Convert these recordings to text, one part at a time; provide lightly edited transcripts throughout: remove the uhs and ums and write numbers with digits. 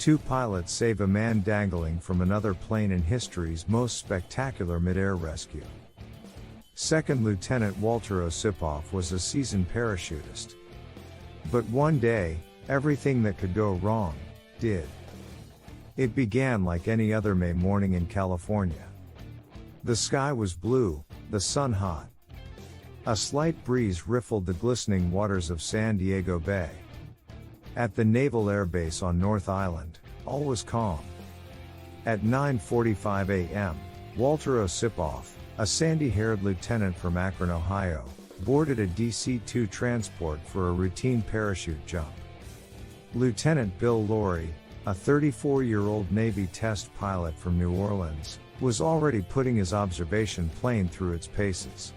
Two pilots save a man dangling from another plane in history's most spectacular mid-air rescue. Second Lieutenant Walter Osipov was a seasoned parachutist. But one day, everything that could go wrong, did. It began like any other May morning in California. The sky was blue, the sun hot. A slight breeze riffled the glistening waters of San Diego Bay. At the Naval Air Base on North Island, all was calm. At 9:45 a.m., Walter Osipov, a sandy-haired lieutenant from Akron, Ohio, boarded a DC-2 transport for a routine parachute jump. Lieutenant Bill Laurie, a 34-year-old Navy test pilot from New Orleans, was already putting his observation plane through its paces.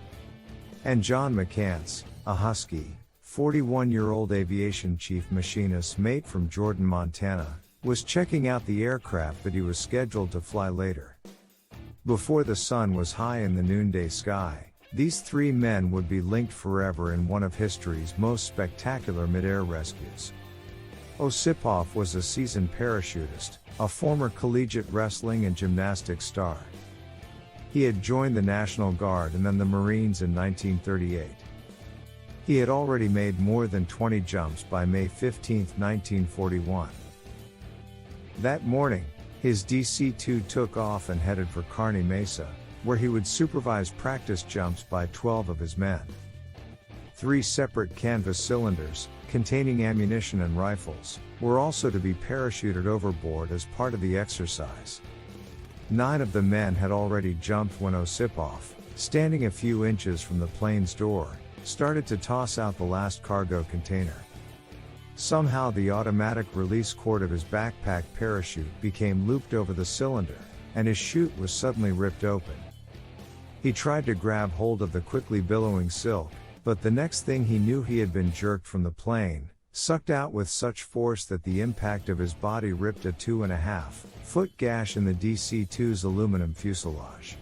And John McCants, a husky, 41-year-old aviation chief machinist mate from Jordan, Montana, was checking out the aircraft that he was scheduled to fly later. Before the sun was high in the noonday sky, these three men would be linked forever in one of history's most spectacular mid-air rescues. Osipov was a seasoned parachutist, a former collegiate wrestling and gymnastics star. He had joined the National Guard and then the Marines in 1938. He had already made more than 20 jumps by May 15, 1941. That morning, his DC-2 took off and headed for Kearney Mesa, where he would supervise practice jumps by 12 of his men. 3 separate canvas cylinders, containing ammunition and rifles, were also to be parachuted overboard as part of the exercise. 9 of the men had already jumped when Osipov, standing a few inches from the plane's door, started to toss out the last cargo container. Somehow the automatic release cord of his backpack parachute became looped over the cylinder, and his chute was suddenly ripped open. He tried to grab hold of the quickly billowing silk, but the next thing he knew he had been jerked from the plane, sucked out with such force that the impact of his body ripped a 2.5-foot gash in the DC-2's aluminum fuselage.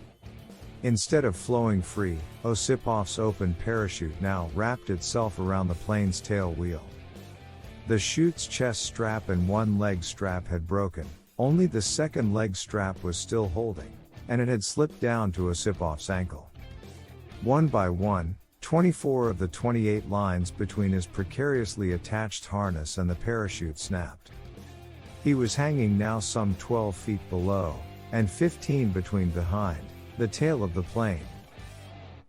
Instead of flowing free, Osipov's open parachute now wrapped itself around the plane's tail wheel. The chute's chest strap and one leg strap had broken, only the second leg strap was still holding, and it had slipped down to Osipov's ankle. One by one, 24 of the 28 lines between his precariously attached harness and the parachute snapped. He was hanging now some 12 feet below, and 15 between behind the tail of the plane.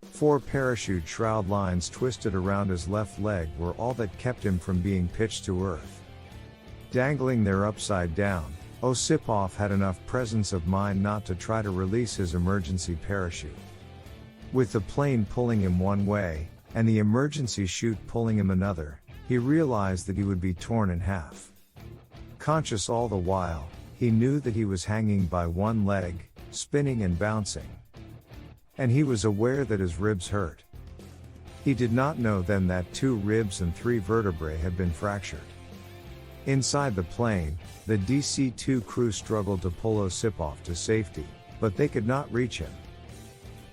4 parachute shroud lines twisted around his left leg were all that kept him from being pitched to earth. Dangling there upside down, Osipov had enough presence of mind not to try to release his emergency parachute. With the plane pulling him one way, and the emergency chute pulling him another, he realized that he would be torn in half. Conscious all the while, he knew that he was hanging by one leg, spinning and bouncing. And he was aware that his ribs hurt. He did not know then that 2 ribs and 3 vertebrae had been fractured. Inside the plane, the DC-2 crew struggled to pull Osipov to safety, but they could not reach him.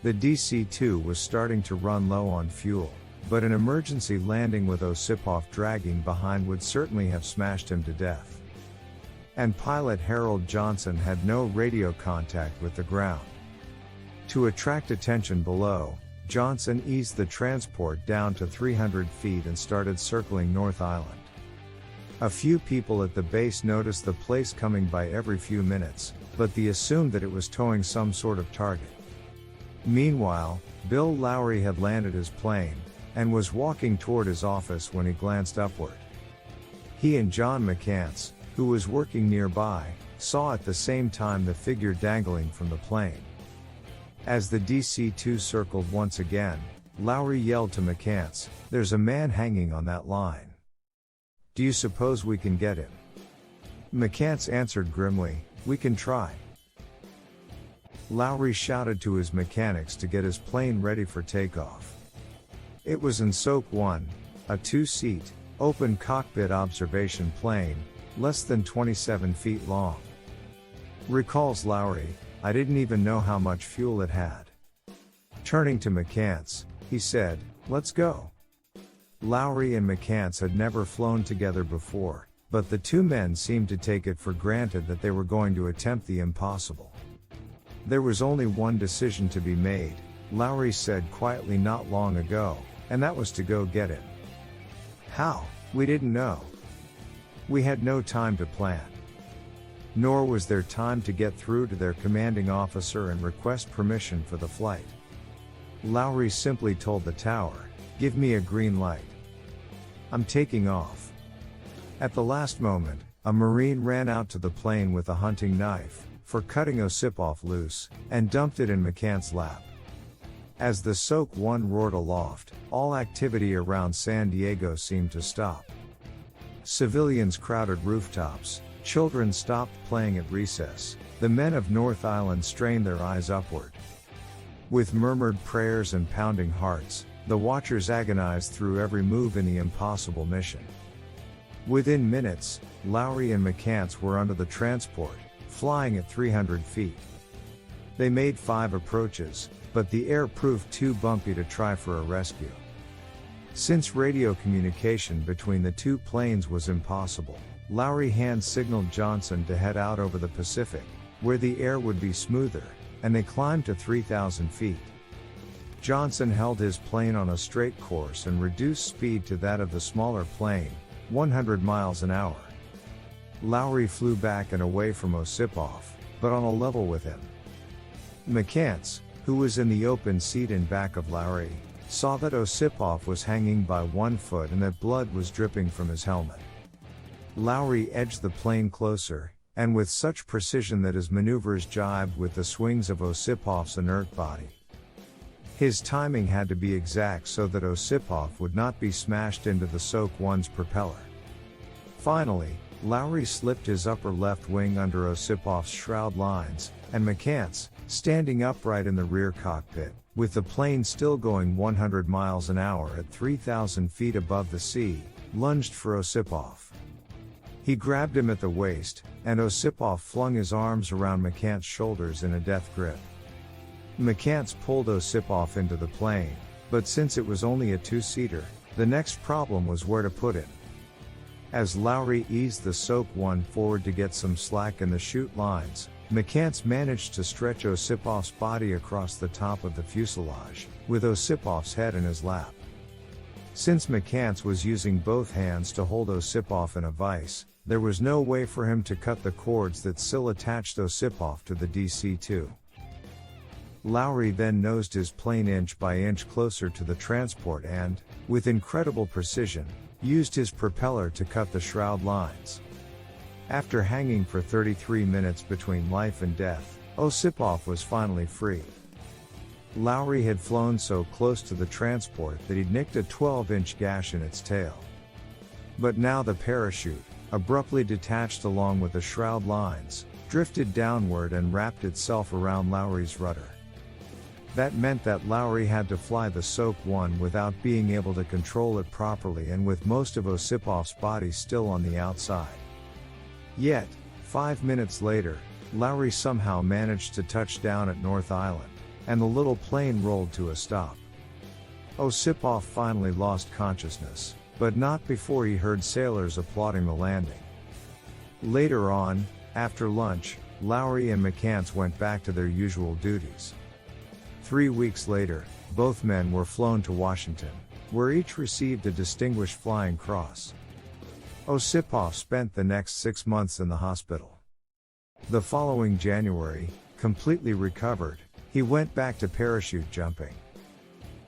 The DC-2 was starting to run low on fuel, but an emergency landing with Osipov dragging behind would certainly have smashed him to death. And pilot Harold Johnson had no radio contact with the ground. To attract attention below, Johnson eased the transport down to 300 feet and started circling North Island. A few people at the base noticed the place coming by every few minutes, but they assumed that it was towing some sort of target. Meanwhile, Bill Lowry had landed his plane, and was walking toward his office when he glanced upward. He and John McCants, who was working nearby, saw at the same time the figure dangling from the plane. As the DC-2 circled once again, Lowry yelled to McCants, "There's a man hanging on that line. Do you suppose we can get him?" McCants answered grimly, "We can try." Lowry shouted to his mechanics to get his plane ready for takeoff. It was an aesop 1, a 2-seat, open cockpit observation plane, less than 27 feet long. Recalls Lowry, "I didn't even know how much fuel it had." Turning to McCants, he said, "Let's go." Lowry and McCants had never flown together before, But the two men seemed to take it for granted that they were going to attempt the impossible. There was only one decision to be made, Lowry said quietly not long ago, and that was to go get him. How? We didn't know. We had no time to plan. Nor was there time to get through to their commanding officer and request permission for the flight. Lowry simply told the tower, "Give me a green light. I'm taking off." At the last moment, a Marine ran out to the plane with a hunting knife, for cutting Osipov loose, and dumped it in McCann's lap. As the Soak 1 roared aloft, all activity around San Diego seemed to stop. Civilians crowded rooftops, children stopped playing at recess, the men of North Island strained their eyes upward. With murmured prayers and pounding hearts, the watchers agonized through every move in the impossible mission. Within minutes, Lowry and McCants were under the transport, flying at 300 feet. They made 5 approaches, but the air proved too bumpy to try for a rescue. Since radio communication between the two planes was impossible, Lowry hand-signaled Johnson to head out over the Pacific, where the air would be smoother, and they climbed to 3,000 feet. Johnson held his plane on a straight course and reduced speed to that of the smaller plane, 100 miles an hour. Lowry flew back and away from Osipov, but on a level with him. McCants, who was in the open seat in back of Lowry, saw that Osipov was hanging by one foot and that blood was dripping from his helmet. Lowry edged the plane closer, and with such precision that his maneuvers jibed with the swings of Osipov's inert body. His timing had to be exact so that Osipov would not be smashed into the Soak 1's propeller. Finally, Lowry slipped his upper left wing under Osipov's shroud lines, and McCants, standing upright in the rear cockpit, with the plane still going 100 miles an hour at 3,000 feet above the sea, lunged for Osipov. He grabbed him at the waist, and Osipov flung his arms around McCants' shoulders in a death grip. McCants pulled Osipov into the plane, but since it was only a 2-seater, the next problem was where to put him. As Lowry eased the Soak 1 forward to get some slack in the chute lines, McCants managed to stretch Osipov's body across the top of the fuselage, with Osipov's head in his lap. Since McCants was using both hands to hold Osipov in a vise, there was no way for him to cut the cords that still attached Osipov to the DC-2. Lowry then nosed his plane inch by inch closer to the transport and, with incredible precision, used his propeller to cut the shroud lines. After hanging for 33 minutes between life and death, Osipov was finally free. Lowry had flown so close to the transport that he'd nicked a 12-inch gash in its tail. But now the parachute, abruptly detached along with the shroud lines, drifted downward and wrapped itself around Lowry's rudder. That meant that Lowry had to fly the Soak 1 without being able to control it properly and with most of Osipov's body still on the outside. Yet, 5 minutes later, Lowry somehow managed to touch down at North Island, and the little plane rolled to a stop. Osipov finally lost consciousness, but not before he heard sailors applauding the landing. Later on, after lunch, Lowry and McCants went back to their usual duties. 3 weeks later, both men were flown to Washington, where each received a Distinguished Flying Cross. Osipov spent the next 6 months in the hospital. The following January, completely recovered, he went back to parachute jumping.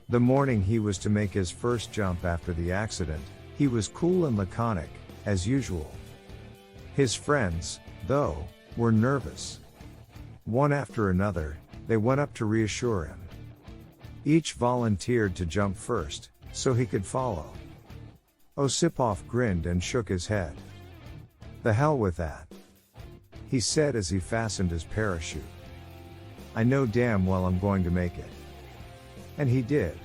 The morning he was to make his first jump after the accident, he was cool and laconic, as usual. His friends, though, were nervous. One after another, they went up to reassure him. Each volunteered to jump first, so he could follow. Osipov grinned and shook his head. "The hell with that," he said as he fastened his parachute. "I know damn well I'm going to make it." And he did.